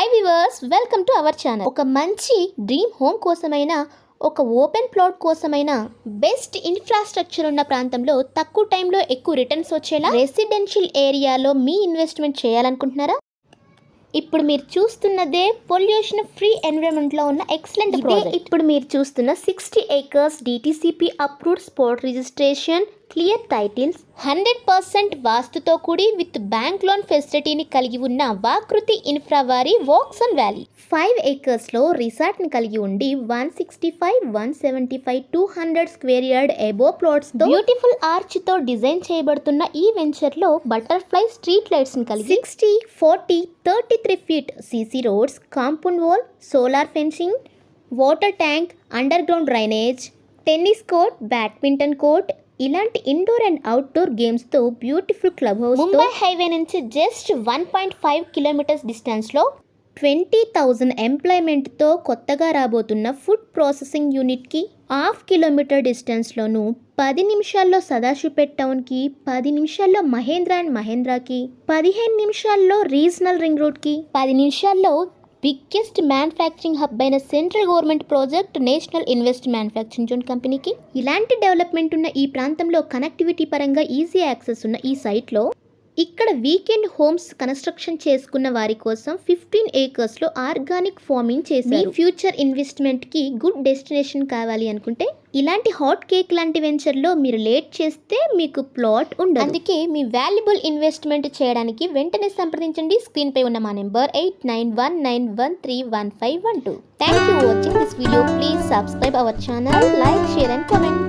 Hi viewers, welcome to our channel. ఒక మంచి dream home కోసమైనా, ఒక ఓపెన్ ప్లాట్ కోసమైనా, బెస్ట్ ఇన్ఫ్రాస్ట్రక్చర్ ఉన్న ప్రాంతంలో తక్కువ టైంలో ఎక్కువ రిటర్న్స్ వచ్చేలా రెసిడెన్షియల్ ఏరియాలో మీ ఇన్వెస్ట్మెంట్ చేయాలనుకుంటున్నారా? ఇప్పుడు మీరు చూస్తున్నదే పొల్యూషన్ ఫ్రీ ఎన్విరాన్మెంట్లో ఉన్న ఎక్సలెంట్ ప్రాజెక్ట్. ఇప్పుడు మీరు చూస్తున్న 60 acres DTCP approved spot registration, clear titles, 100% వాస్తుతో కూడి విత్ బ్యాంక్ లోన్ ఫెసిలిటీని కలిగి ఉన్న వాకృతి ఇన్ఫ్రా వారి వాక్సన్ వ్యాలీ. 5 acres రిసార్ట్ని కలిగి ఉండి 165, 175, 200 స్క్వేర్ యార్డ్ ఎబో ప్లాట్స్తో బ్యూటిఫుల్ ఆర్చ్తో డిజైన్ చేయబడుతున్న ఈ వెంచర్లో బటర్ఫ్లై స్ట్రీట్ లైట్స్ని కలిగి 60, 40, 33 feet CC roads, compound wall, solar fencing, water tank, underground drainage, tennis court, badminton court, ఇలాంటి ఇండోర్ అండ్ అవుట్డోర్ గేమ్స్తో beautiful clubhouse Mumbai highway నుంచి జస్ట్ 1.5 kilometers డిస్టెన్స్లో 20,000 ఎంప్లాయ్మెంట్తో కొత్తగా రాబోతున్న ఫుడ్ ప్రాసెసింగ్ యూనిట్కి 1/2 kilometer డిస్టెన్స్లోను 10 నిమిషాల్లో సదాశివపేట్ టౌన్కి, 10 నిమిషాల్లో మహేంద్ర అండ్ మహేంద్రకి, 15 నిమిషాల్లో రీజనల్ రింగ్ రోడ్కి, 10 నిమిషాల్లో బిగ్గెస్ట్ మ్యానుఫ్యాక్చరింగ్ హబ్ అయిన central government project national invest manufacturing zone కంపెనీకి. ఇలాంటి డెవలప్మెంట్ ఉన్న ఈ ప్రాంతంలో కనెక్టివిటీ పరంగా ఈజీ యాక్సెస్ ఉన్న ఈ సైట్లో ఇక్కడ వీకెండ్ హోమ్స్ కన్స్ట్రక్షన్ చేసుకున్న వారి కోసం 15 acres ఆర్గానిక్ ఫార్మింగ్ చేశారు. ఫ్యూచర్ ఇన్వెస్ట్మెంట్కి గుడ్ డెస్టినేషన్ కావాలి అనుకుంటే ఇలాంటి హాట్ కేక్ లాంటి వెంచర్లో మీరు లేట్ చేస్తే మీకు ప్లాట్ ఉండదు. అందుకే మీ వాల్యుబుల్ ఇన్వెస్ట్మెంట్ చేయడానికి వెంటనే సంప్రదించండి. స్క్రీన్ పై ఉన్న మా number 8919131512. Thank you watching this video. Please subscribe our channel, like, share and comment.